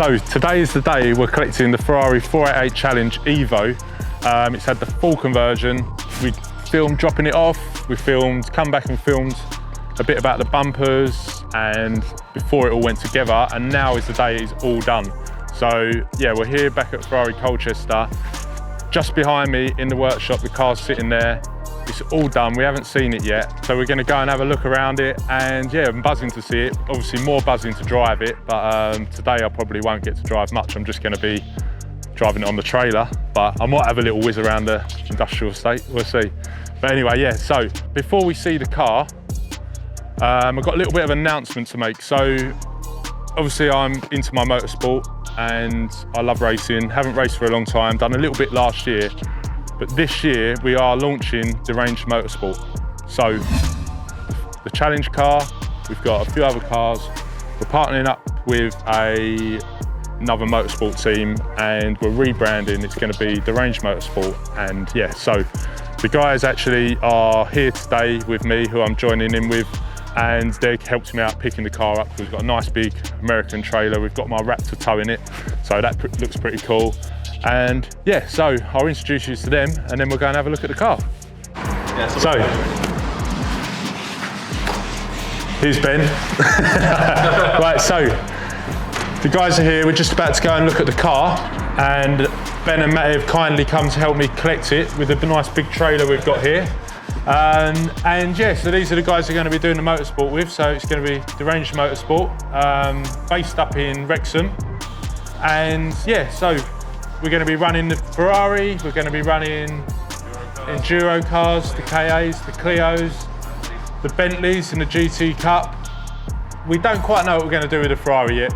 So today is the day we're collecting the Ferrari 488 Challenge Evo. It's had the full conversion. We filmed dropping it off, we filmed, come back and filmed a bit about the bumpers and before it all went together, and now is the day it's all done. So yeah, we're here back at Ferrari Colchester. Just behind me in the workshop, the car's sitting there. It's all done, we haven't seen it yet. So we're gonna go and have a look around it, and yeah, I'm buzzing to see it. Obviously more buzzing to drive it, but today I probably won't get to drive much. I'm just gonna be driving it on the trailer, but I might have a little whiz around the industrial estate, we'll see. But anyway, yeah, so before we see the car, I've got a little bit of an announcement to make. So obviously I'm into my motorsport and I love racing. Haven't raced for a long time, done a little bit last year, but this year we are launching Deranged Motorsport. So the challenge car, we've got a few other cars. We're partnering up with another motorsport team and we're rebranding. It's going to be Deranged Motorsport. And yeah, so the guys actually are here today with me, who I'm joining in with, and they helped me out picking the car up. We've got a nice big American trailer. We've got my Raptor tow in it, so that looks pretty cool. And yeah, so I'll introduce you to them and then we'll go and have a look at the car. Yeah, so here's Ben. Right, so the guys are here. We're just about to go and look at the car, and Ben and Matt have kindly come to help me collect it with a nice big trailer we've got here. And yeah, so these are the guys we're going to be doing the motorsport with. So it's going to be Deranged Motorsport, based up in Wrexham. And yeah, so we're going to be running the Ferrari, we're going to be running Enduro cars, the KAs, the Clios, the Bentleys and the GT Cup. We don't quite know what we're going to do with the Ferrari yet.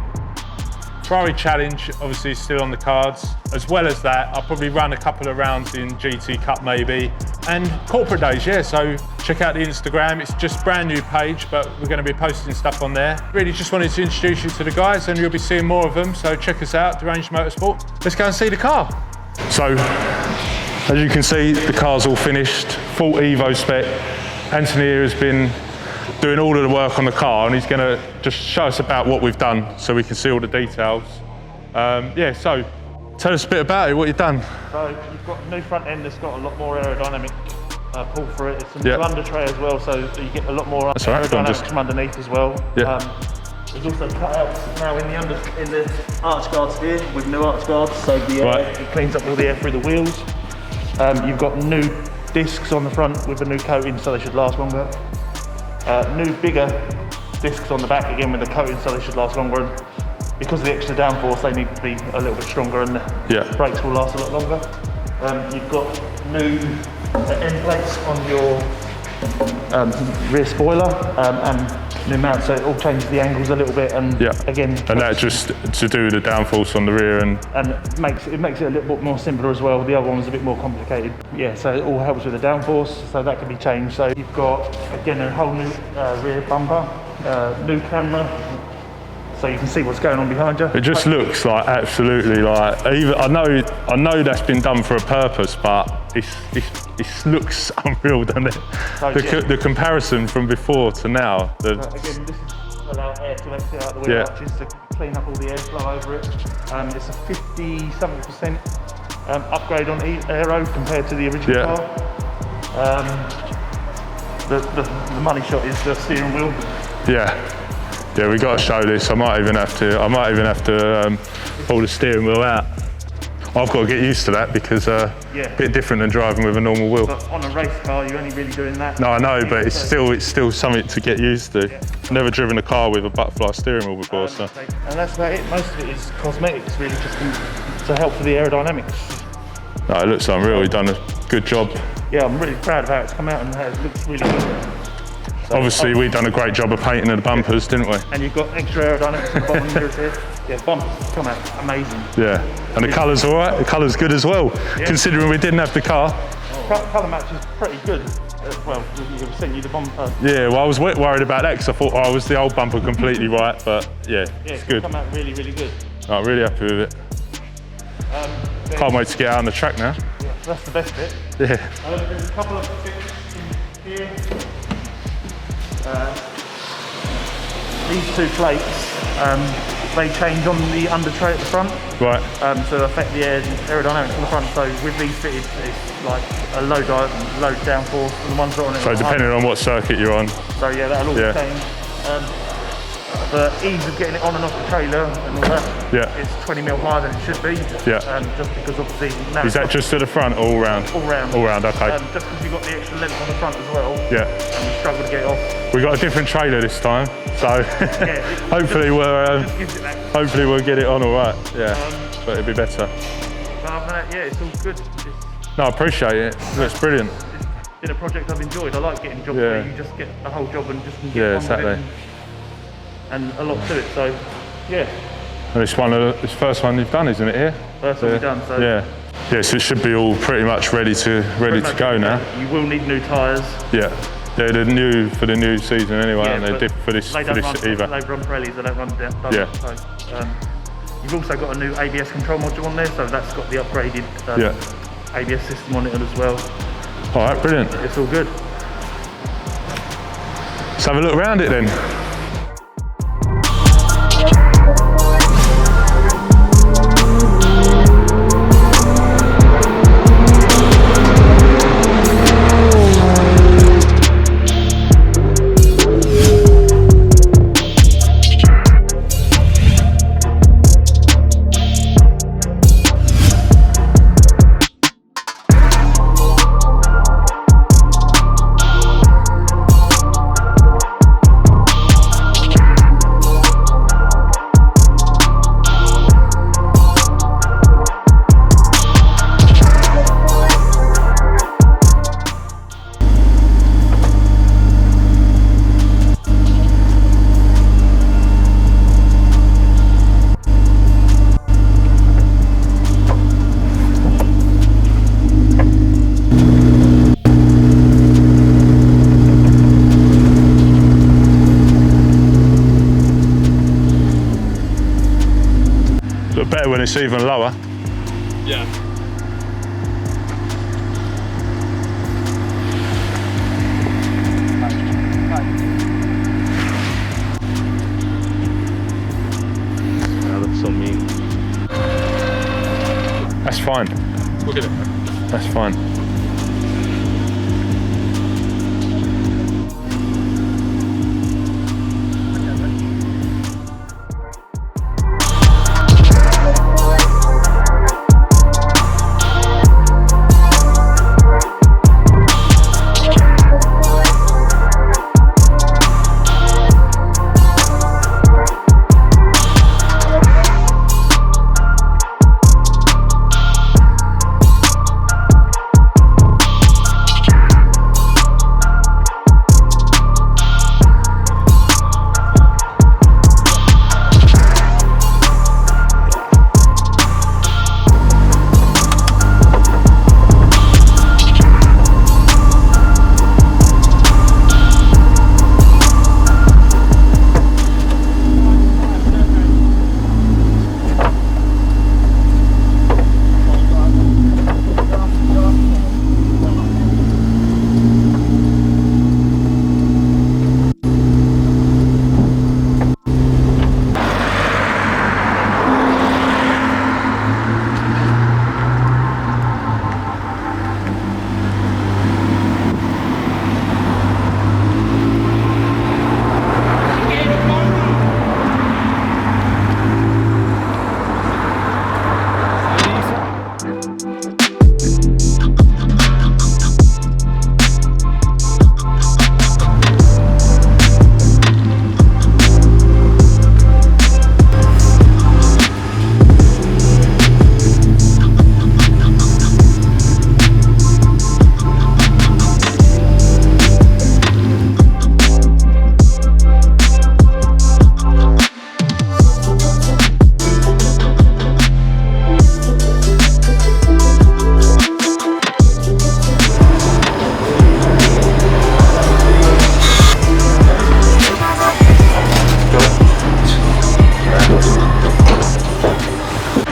Ferrari Challenge obviously is still on the cards. As well as that, I'll probably run a couple of rounds in GT Cup maybe. And corporate days, yeah, so check out the Instagram. It's just a brand new page, but we're going to be posting stuff on there. Really just wanted to introduce you to the guys, and you'll be seeing more of them, so check us out, Deranged Motorsport. Let's go and see the car. So, as you can see, the car's all finished, full Evo spec. Anthony here has been doing all of the work on the car, and he's going to just show us about what we've done so we can see all the details. Yeah, so tell us a bit about it, what you've done. So you've got a new front end that's got a lot more aerodynamic pull through it. It's a new under tray as well, so you get a lot more aerodynamics from underneath as well. Yeah. There's also cutouts now in the arch guards here with new arch guards, so the air, it cleans up all the air through the wheels. You've got new discs on the front with a new coating, so they should last longer. New bigger discs on the back again with the coating, so they should last longer. And because of the extra downforce, they need to be a little bit stronger, and the brakes will last a lot longer. You've got new end plates on your rear spoiler and new mount, so it all changes the angles a little bit. And again, and that's just to do with the downforce on the rear, and it makes it a little bit more simpler as well. The other one was a bit more complicated. Yeah, so it all helps with the downforce, so that can be changed. So you've got again a whole new rear bumper, new camera, so you can see what's going on behind you. It just looks like absolutely like, even I know that's been done for a purpose, but it looks unreal, doesn't it? So, the comparison from before to now. Again, this is allow air to exit out the wheel arches to clean up all the airflow over it. It's a 50-70% upgrade on aero compared to the original car. The money shot is the steering wheel. Yeah, we got to show this. I might even have to pull the steering wheel out. I've got to get used to that because a bit different than driving with a normal wheel. But on a race car, you're only really doing that. No, I know, but it's still something to get used to. I've never driven a car with a butterfly steering wheel before, so. And that's about it. Most of it is cosmetics, really, just to help with the aerodynamics. No, it looks unreal. You've done a good job. Yeah, I'm really proud of how it's come out and how it looks really good. So obviously, we've done a great job of painting the bumpers, didn't we? And you've got extra aerodynamics on the bottom mirrors here. Yeah, bumpers come out amazing. Yeah, and the colour's all right. The colour's good as well, considering we didn't have the car. Colour match is pretty good. Well, we've sent you the bumper. Yeah, well, I was worried about that because I thought, was the old bumper completely right? But yeah, it's good. It's come out really, really good. I'm really happy with it. Can't wait to get out on the track now. Yeah, so that's the best bit. Yeah. There's a couple of bits in here. These two plates, they change on the under tray at the front. Right. To affect the aerodynamics on the front. So with these fitted, it's like a low downforce, and the ones that are on it. So depending on what circuit you're on. So yeah, that'll all change. For ease of getting it on and off the trailer and all that, it's 20mm higher than it should be. Just because obviously now is that just to the front or all round? All round. All round, okay. Just because you've got the extra length on the front as well. Yeah. And you struggle to get it off. We got a different trailer this time, so hopefully we'll get it on all right. Yeah, but it'll be better. But other than that, yeah, it's all good. No, I appreciate it. It's brilliant. It's been a project I've enjoyed. I like getting jobs where you just get the whole job and just get on with it. And a lot to it, so yeah. And it's this first one you've done, isn't it? Here. First one we've done. So yeah. So it should be all pretty much ready to go now. You will need new tyres. Yeah. They're new for the new season anyway, and they're different for this Evo. They run Pirellis, they don't run down. So, you've also got a new ABS control module on there, so that's got the upgraded ABS system on it as well. All right, brilliant. It's all good. Let's have a look around it then. Look better when it's even lower. Yeah. That looks so mean. That's fine. Look at it. That's fine.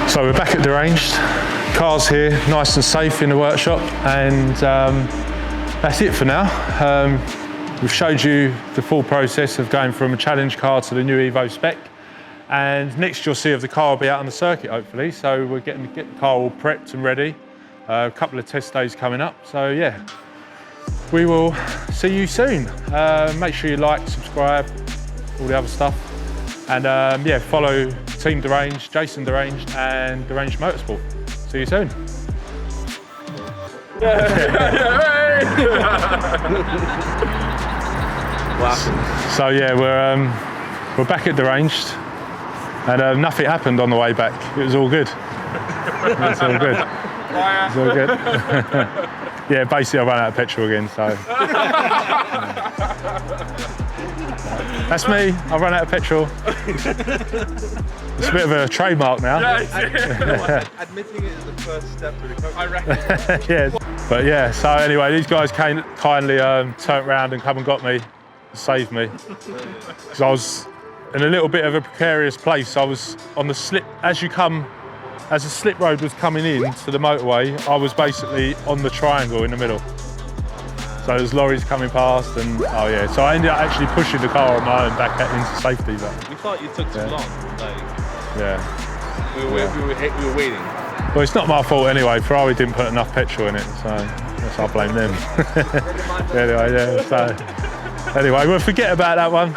So we're back at Deranged. Car's here, nice and safe in the workshop, and that's it for now. We've showed you the full process of going from a challenge car to the new Evo spec. And next you'll see of the car will be out on the circuit hopefully. So we're getting the car all prepped and ready. A couple of test days coming up. So yeah, we will see you soon. Make sure you like, subscribe, all the other stuff. And yeah, follow Team Deranged, Jason Deranged and Deranged Motorsport. See you soon. So yeah, we're back at Deranged, and nothing happened on the way back. It was all good. It's all good. It's all good. Yeah, basically I ran out of petrol again, so. That's me. I ran out of petrol. It's a bit of a trademark now. Admitting it is the first step to recovery. I reckon. Yeah. But yeah, so anyway, these guys kindly turned around and come and got me, saved me. Because I was in a little bit of a precarious place. I was on the slip, as the slip road was coming in to the motorway, I was basically on the triangle in the middle. So there's lorries coming past and, oh yeah. So I ended up actually pushing the car on my own back into safety. But We thought you took too long. Like, yeah. we were waiting. Well, it's not my fault anyway. Ferrari didn't put enough petrol in it, so I guess I'll blame them. Anyway, yeah. So anyway, we'll forget about that one.